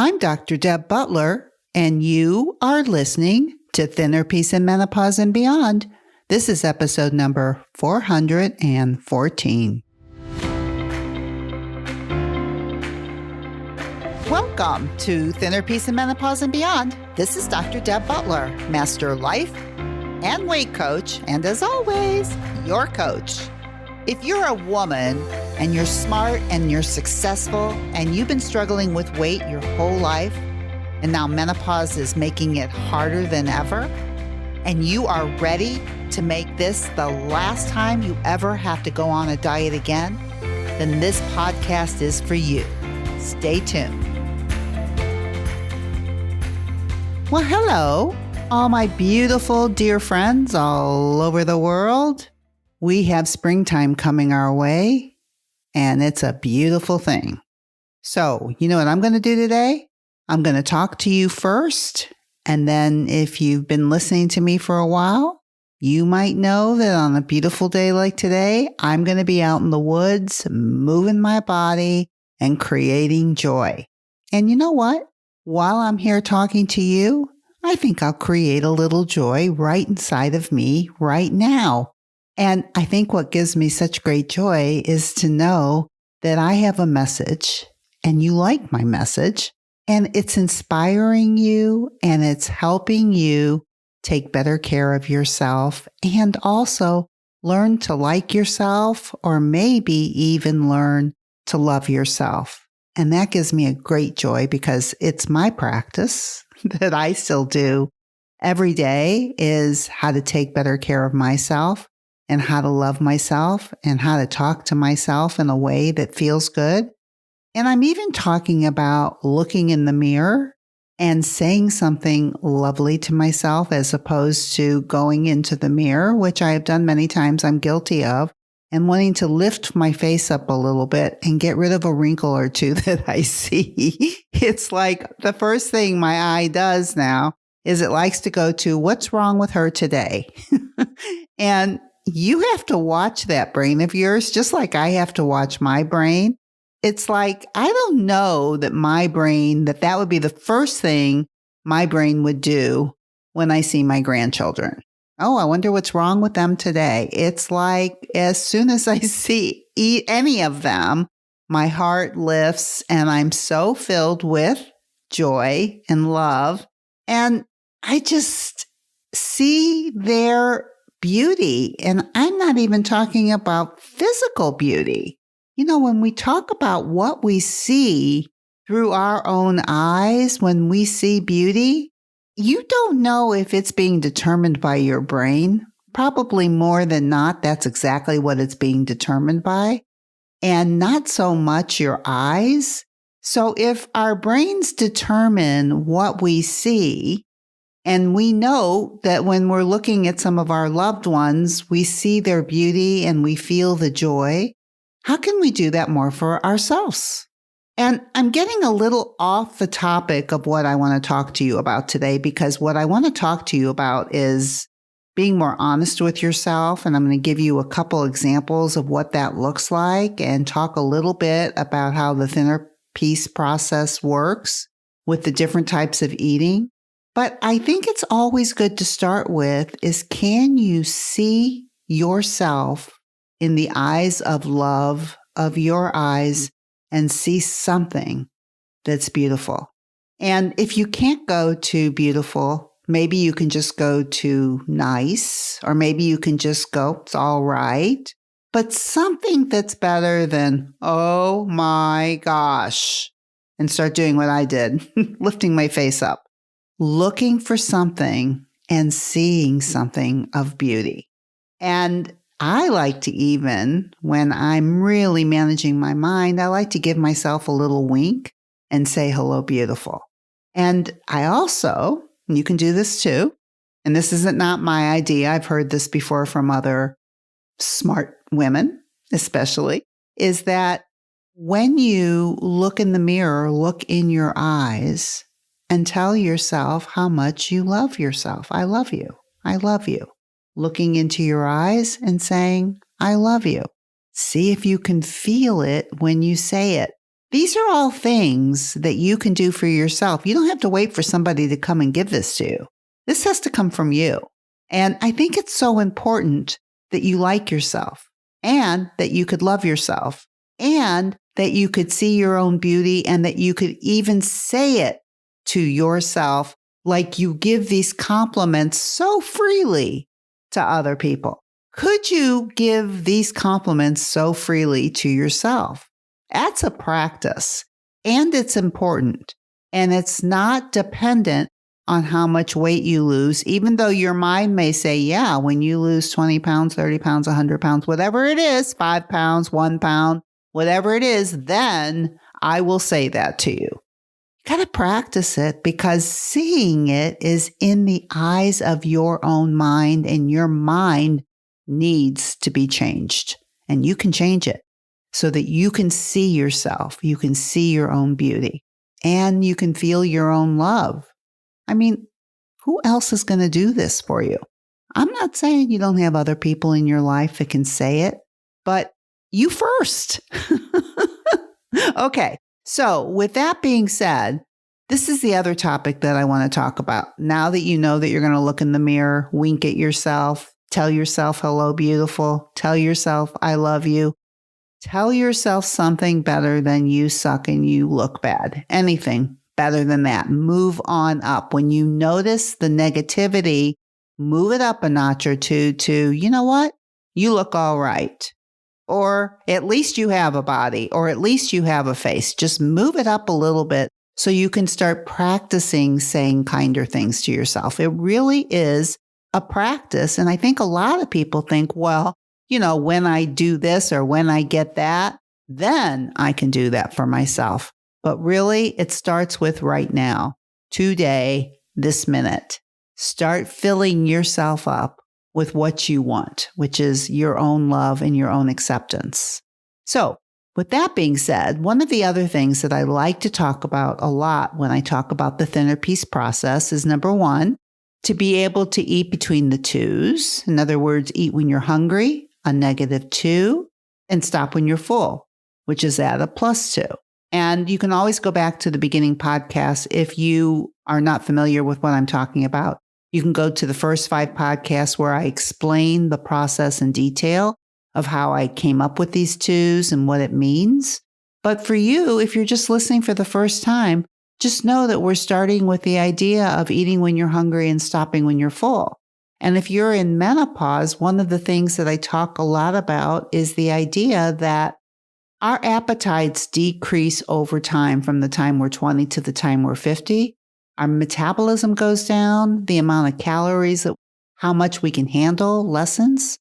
I'm Dr. Deb Butler, and you are listening to Thinner Peace in Menopause and Beyond. This is episode number 414. Welcome to Thinner Peace in Menopause and Beyond. This is Dr. Deb Butler, Master Life and Weight Coach, and as always, your coach. If you're a woman and you're smart and you're successful and you've been struggling with weight your whole life, and now menopause is making it harder than ever, and you are ready to make this the last time you ever have to go on a diet again, then this podcast is for you. Stay tuned. Well, hello, all my beautiful dear friends all over the world. We have springtime coming our way, and it's a beautiful thing. So, you know what I'm going to do today? I'm going to talk to you first, and then if you've been listening to me for a while, you might know that on a beautiful day like today, I'm going to be out in the woods, moving my body and creating joy. And you know what? While I'm here talking to you, I think I'll create a little joy right inside of me right now. And I think what gives me such great joy is to know that I have a message and you like my message and it's inspiring you and it's helping you take better care of yourself and also learn to like yourself or maybe even learn to love yourself. And that gives me a great joy because it's my practice that I still do every day is how to take better care of myself and how to love myself and how to talk to myself in a way that feels good. And I'm even talking about looking in the mirror and saying something lovely to myself as opposed to going into the mirror, which I have done many times, I'm guilty of, and wanting to lift my face up a little bit and get rid of a wrinkle or two that I see. It's like the first thing my eye does now is it likes to go to what's wrong with her today. And you have to watch that brain of yours, just like I have to watch my brain. It's like, I don't know that my brain, that would be the first thing my brain would do when I see my grandchildren. Oh, I wonder what's wrong with them today. It's like, as soon as I see any of them, my heart lifts and I'm so filled with joy and love. And I just see their beauty. And I'm not even talking about physical beauty. You know, when we talk about what we see through our own eyes, when we see beauty, you don't know if it's being determined by your brain. Probably more than not, that's exactly what it's being determined by, and not so much your eyes. So if our brains determine what we see, and we know that when we're looking at some of our loved ones, we see their beauty and we feel the joy. How can we do that more for ourselves? And I'm getting a little off the topic of what I want to talk to you about today, because what I want to talk to you about is being more honest with yourself. And I'm going to give you a couple examples of what that looks like and talk a little bit about how the thinner peace process works with the different types of eating. But I think it's always good to start with is, can you see yourself in the eyes of love, of your eyes, and see something that's beautiful? And if you can't go to beautiful, maybe you can just go to nice, or maybe you can just go, it's all right. But something that's better than, oh my gosh, and start doing what I did, lifting my face up. Looking for something and seeing something of beauty. And I like to, even when I'm really managing my mind, I like to give myself a little wink and say, hello, beautiful. And I also, and you can do this too, and this isn't not my idea, I've heard this before from other smart women, especially, is that when you look in the mirror, look in your eyes, and tell yourself how much you love yourself. I love you. I love you. Looking into your eyes and saying, I love you. See if you can feel it when you say it. These are all things that you can do for yourself. You don't have to wait for somebody to come and give this to you. This has to come from you. And I think it's so important that you like yourself and that you could love yourself and that you could see your own beauty and that you could even say it to yourself like you give these compliments so freely to other people. Could you give these compliments so freely to yourself? That's a practice, and it's important, and it's not dependent on how much weight you lose, even though your mind may say, yeah, when you lose 20 pounds, 30 pounds, 100 pounds, whatever it is, 5 pounds, 1 pound, whatever it is, then I will say that to you. You got to practice it because seeing it is in the eyes of your own mind, and your mind needs to be changed, and you can change it so that you can see yourself, you can see your own beauty, and you can feel your own love. I mean, who else is going to do this for you? I'm not saying you don't have other people in your life that can say it, but you first. Okay, so with that being said, this is the other topic that I want to talk about. Now that you know that you're going to look in the mirror, wink at yourself, tell yourself, hello, beautiful, tell yourself, I love you. Tell yourself something better than you suck and you look bad. Anything better than that. Move on up. When you notice the negativity, move it up a notch or two to, you know what? You look all right. Or at least you have a body, or at least you have a face. Just move it up a little bit so you can start practicing saying kinder things to yourself. It really is a practice. And I think a lot of people think, well, when I do this or when I get that, then I can do that for myself. But really, it starts with right now, today, this minute. Start filling yourself up with what you want, which is your own love and your own acceptance. So, with that being said, one of the other things that I like to talk about a lot when I talk about the thinner peace process is number one, to be able to eat between the twos. In other words, eat when you're hungry, a -2, and stop when you're full, which is at a +2. And you can always go back to the beginning podcast if you are not familiar with what I'm talking about. You can go to the first 5 podcasts where I explain the process in detail of how I came up with these twos and what it means. But for you, if you're just listening for the first time, just know that we're starting with the idea of eating when you're hungry and stopping when you're full. And if you're in menopause, one of the things that I talk a lot about is the idea that our appetites decrease over time from the time we're 20 to the time we're 50. Our metabolism goes down, the amount of calories, how much we can handle lessens,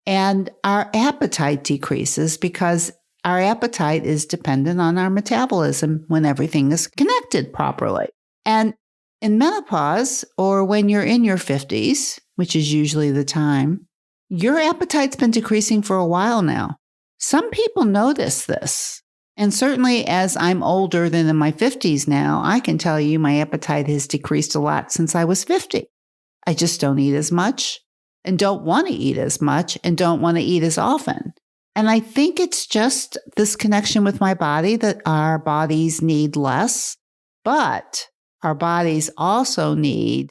and our appetite decreases because our appetite is dependent on our metabolism when everything is connected properly. And in menopause, or when you're in your 50s, which is usually the time, your appetite's been decreasing for a while now. Some people notice this. And certainly as I'm older than in my 50s now, I can tell you my appetite has decreased a lot since I was 50. I just don't eat as much and don't want to eat as much and don't want to eat as often. And I think it's just this connection with my body that our bodies need less, but our bodies also need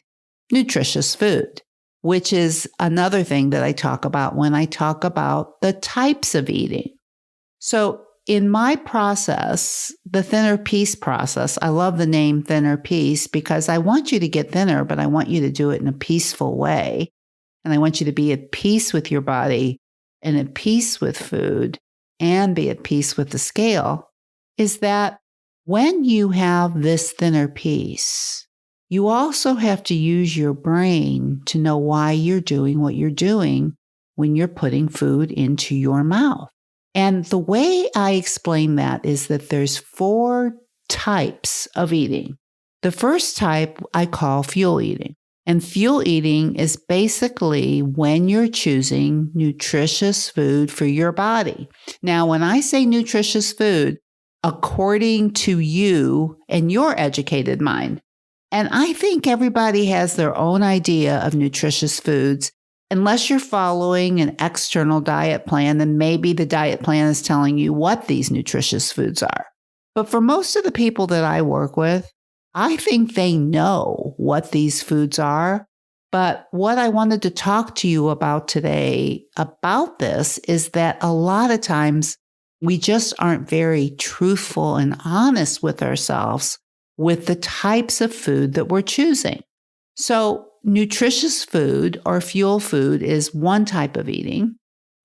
nutritious food, which is another thing that I talk about when I talk about the types of eating. So in my process, the thinner peace process, I love the name thinner peace because I want you to get thinner, but I want you to do it in a peaceful way. And I want you to be at peace with your body and at peace with food and be at peace with the scale, is that when you have this thinner peace, you also have to use your brain to know why you're doing what you're doing when you're putting food into your mouth. And the way I explain that is that there's 4 types of eating. The first type I call fuel eating. And fuel eating is basically when you're choosing nutritious food for your body. Now, when I say nutritious food, according to you and your educated mind, and I think everybody has their own idea of nutritious foods, unless you're following an external diet plan, then maybe the diet plan is telling you what these nutritious foods are. But for most of the people that I work with, I think they know what these foods are. But what I wanted to talk to you about today about this is that a lot of times we just aren't very truthful and honest with ourselves with the types of food that we're choosing. So, nutritious food or fuel food is one type of eating.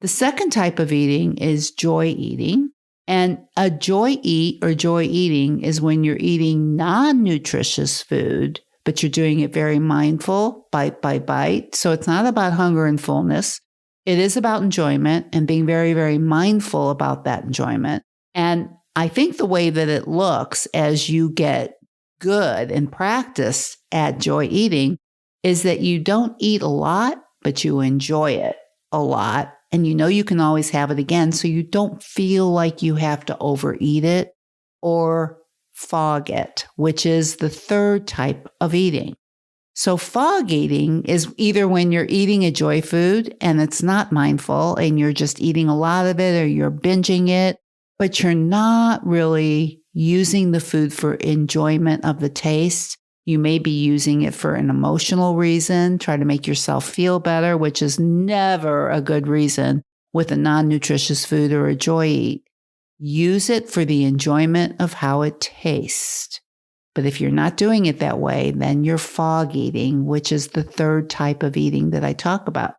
The second type of eating is joy eating. And a joy eat or joy eating is when you're eating non-nutritious food, but you're doing it very mindful, bite by bite. So it's not about hunger and fullness. It is about enjoyment and being very, very mindful about that enjoyment. And I think the way that it looks as you get good and practice at joy eating is that you don't eat a lot, but you enjoy it a lot. And you know you can always have it again, so you don't feel like you have to overeat it or fog it, which is the third type of eating. So fog eating is either when you're eating a joy food and it's not mindful and you're just eating a lot of it or you're binging it, but you're not really using the food for enjoyment of the taste. You may be using it for an emotional reason, try to make yourself feel better, which is never a good reason with a non-nutritious food or a joy eat. Use it for the enjoyment of how it tastes. But if you're not doing it that way, then you're fog eating, which is the third type of eating that I talk about.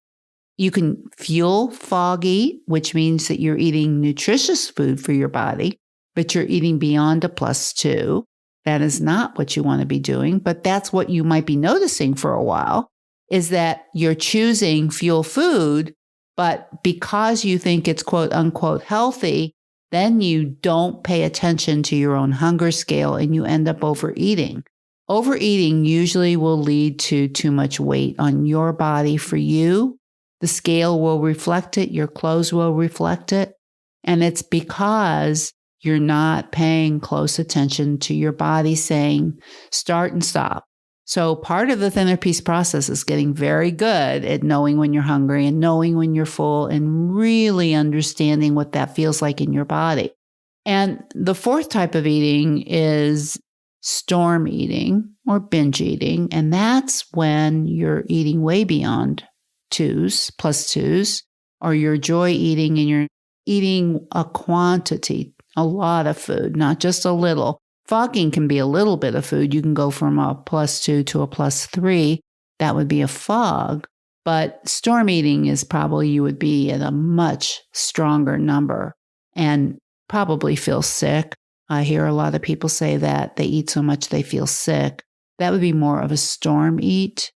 You can fuel fog eat, which means that you're eating nutritious food for your body, but you're eating beyond a +2. That is not what you want to be doing, but that's what you might be noticing for a while, is that you're choosing fuel food, but because you think it's quote unquote healthy, then you don't pay attention to your own hunger scale and you end up overeating. Overeating usually will lead to too much weight on your body for you. The scale will reflect it. Your clothes will reflect it. And it's because you're not paying close attention to your body saying, start and stop. So part of the thinner piece process is getting very good at knowing when you're hungry and knowing when you're full and really understanding what that feels like in your body. And the fourth type of eating is storm eating or binge eating. And that's when you're eating way beyond +2s, or you're joy eating and you're eating a quantity, a lot of food, not just a little. Fogging can be a little bit of food. You can go from a +2 to a +3. That would be a fog. But storm eating is probably you would be at a much stronger number and probably feel sick. I hear a lot of people say that they eat so much they feel sick. That would be more of a storm eat.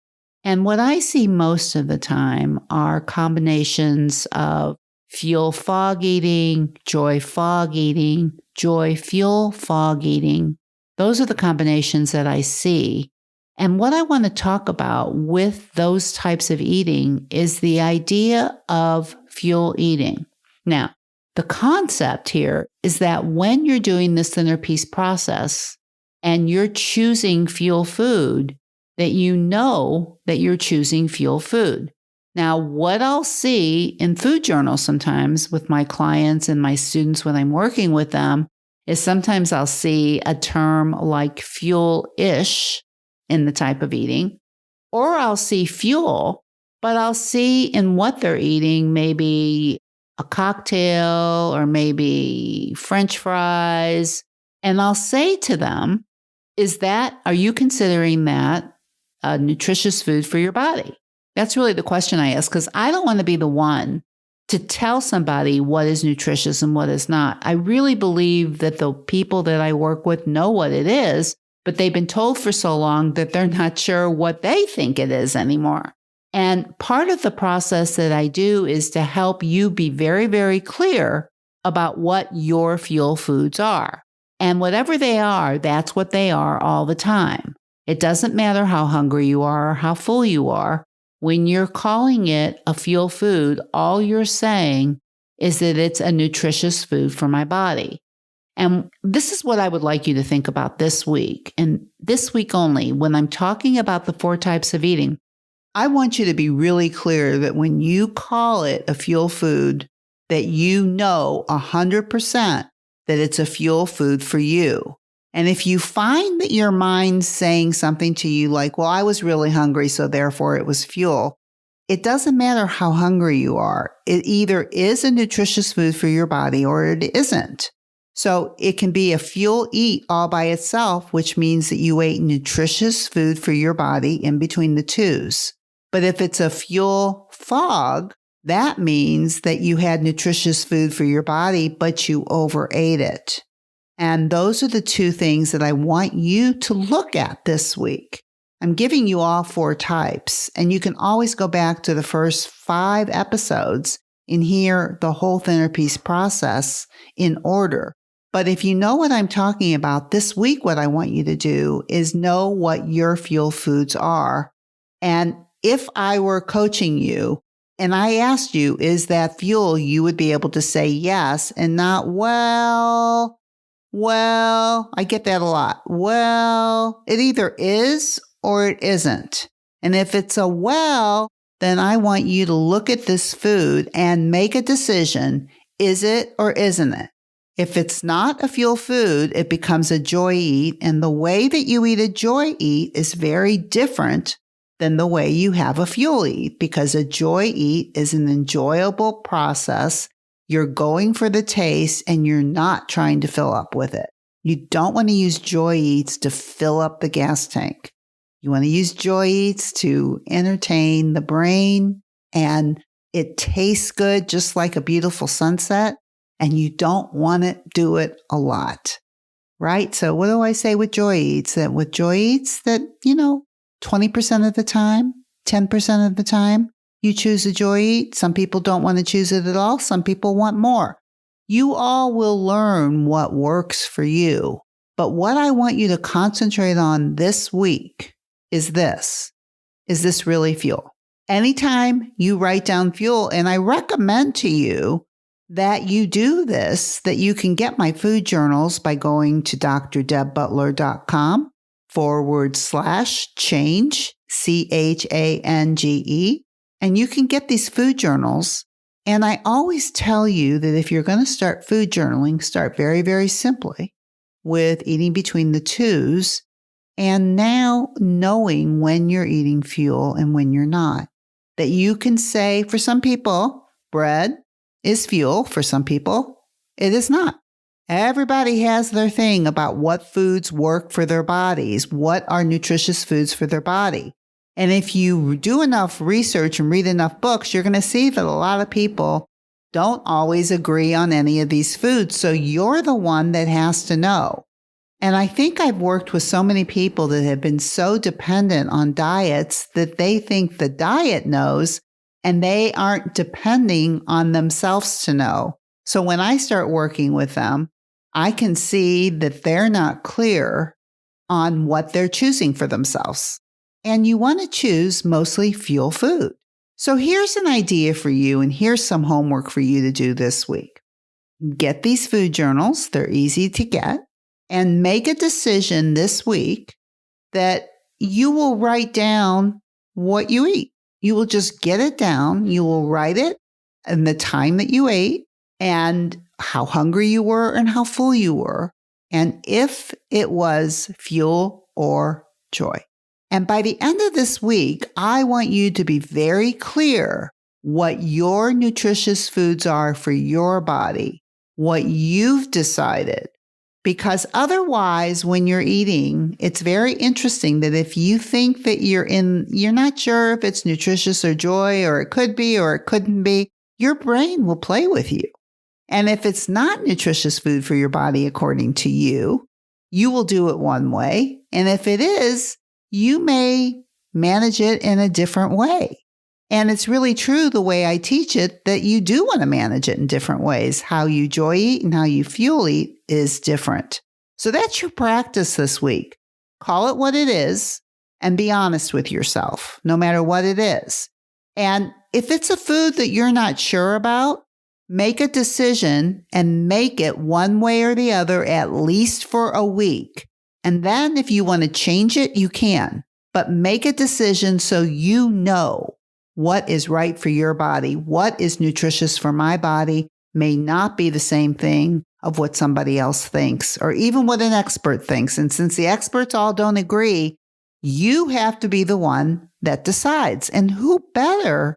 And what I see most of the time are combinations of fuel fog eating, joy fog eating, joy fuel fog eating. Those are the combinations that I see. And what I want to talk about with those types of eating is the idea of fuel eating. Now, the concept here is that when you're doing this thinner piece process and you're choosing fuel food, that you know that you're choosing fuel food. Now, what I'll see in food journals sometimes with my clients and my students when I'm working with them is sometimes I'll see a term like fuel-ish in the type of eating, or I'll see fuel, but I'll see in what they're eating maybe a cocktail or maybe French fries. And I'll say to them, are you considering that a nutritious food for your body? That's really the question I ask, because I don't want to be the one to tell somebody what is nutritious and what is not. I really believe that the people that I work with know what it is, but they've been told for so long that they're not sure what they think it is anymore. And part of the process that I do is to help you be very, very clear about what your fuel foods are. And whatever they are, that's what they are all the time. It doesn't matter how hungry you are or how full you are. When you're calling it a fuel food, all you're saying is that it's a nutritious food for my body. And this is what I would like you to think about this week. And this week only, when I'm talking about the 4 types of eating, I want you to be really clear that when you call it a fuel food, that you know 100% that it's a fuel food for you. And if you find that your mind's saying something to you like, well, I was really hungry, so therefore it was fuel, it doesn't matter how hungry you are. It either is a nutritious food for your body or it isn't. So it can be a fuel eat all by itself, which means that you ate nutritious food for your body in between the twos. But if it's a fuel fog, that means that you had nutritious food for your body, but you overate it. And those are the two things that I want you to look at this week. I'm giving you all 4 types, and you can always go back to the first 5 episodes and hear the whole thinner piece process in order. But if you know what I'm talking about, this week what I want you to do is know what your fuel foods are. And if I were coaching you and I asked you, is that fuel, you would be able to say yes and not, well, I get that a lot. Well, it either is or it isn't. And if it's a well, then I want you to look at this food and make a decision. Is it or isn't it? If it's not a fuel food, it becomes a joy eat. And the way that you eat a joy eat is very different than the way you have a fuel eat, because a joy eat is an enjoyable process. You're going for the taste and you're not trying to fill up with it. You don't want to use joy eats to fill up the gas tank. You want to use joy eats to entertain the brain, and it tastes good just like a beautiful sunset, and you don't want to do it a lot, right? So what do I say with joy eats? That with joy eats that, 20% of the time, 10% of the time, you choose a joy eat. Some people don't want to choose it at all. Some people want more. You all will learn what works for you. But what I want you to concentrate on this week is this. Is this really fuel? Anytime you write down fuel, and I recommend to you that you do this, that you can get my food journals by going to drdebbutler.com/change, CHANGE. And you can get these food journals. And I always tell you that if you're going to start food journaling, start very, very simply with eating between the twos. And now knowing when you're eating fuel and when you're not. That you can say, for some people, bread is fuel. For some people, it is not. Everybody has their thing about what foods work for their bodies, what are nutritious foods for their body. And if you do enough research and read enough books, you're going to see that a lot of people don't always agree on any of these foods. So you're the one that has to know. And I think I've worked with so many people that have been so dependent on diets that they think the diet knows, and they aren't depending on themselves to know. So when I start working with them, I can see that they're not clear on what they're choosing for themselves. And you want to choose mostly fuel food. So here's an idea for you, and here's some homework for you to do this week. Get these food journals. They're easy to get. And make a decision this week that you will write down what you eat. You will just get it down. You will write it and the time that you ate and how hungry you were and how full you were. And if it was fuel or joy. And by the end of this week, I want you to be very clear what your nutritious foods are for your body, what you've decided. Because otherwise, when you're eating, it's very interesting that if you think that you're not sure if it's nutritious or joy, or it could be or it couldn't be, your brain will play with you. And if it's not nutritious food for your body, according to you, you will do it one way. And if it is, you may manage it in a different way. And it's really true the way I teach it that you do want to manage it in different ways. How you joy eat and how you fuel eat is different. So that's your practice this week. Call it what it is and be honest with yourself, no matter what it is. And if it's a food that you're not sure about, make a decision and make it one way or the other, at least for a week. And then if you want to change it, you can. But make a decision so you know what is right for your body. What is nutritious for my body may not be the same thing of what somebody else thinks or even what an expert thinks. And since the experts all don't agree, you have to be the one that decides. And who better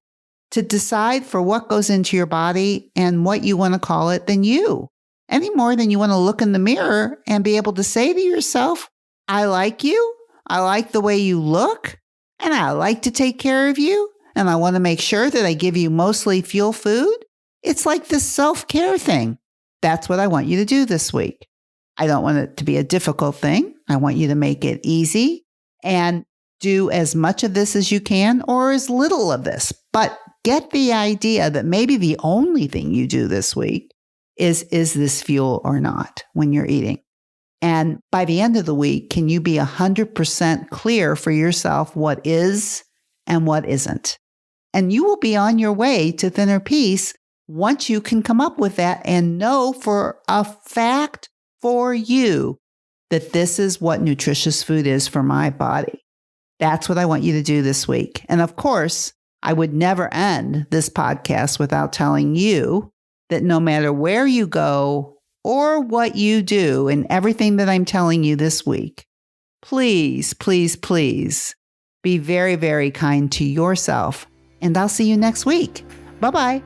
to decide for what goes into your body and what you want to call it than you? Any more than you want to look in the mirror and be able to say to yourself, I like you, I like the way you look, and I like to take care of you, and I want to make sure that I give you mostly fuel food. It's like this self-care thing. That's what I want you to do this week. I don't want it to be a difficult thing. I want you to make it easy and do as much of this as you can or as little of this. But get the idea that maybe the only thing you do this week is this fuel or not when you're eating? And by the end of the week, can you be 100% clear for yourself what is and what isn't? And you will be on your way to thinner peace once you can come up with that and know for a fact for you that this is what nutritious food is for my body. That's what I want you to do this week. And of course, I would never end this podcast without telling you that no matter where you go or what you do and everything that I'm telling you this week, please, please, please be very, very kind to yourself. And I'll see you next week. Bye-bye.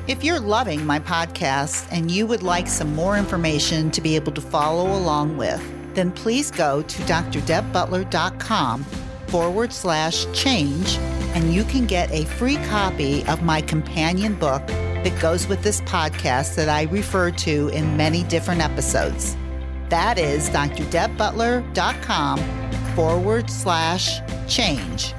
If you're loving my podcast and you would like some more information to be able to follow along with, then please go to drdebbutler.com/change and you can get a free copy of my companion book that goes with this podcast that I refer to in many different episodes. That is drdebbutler.com/change. CHANGE.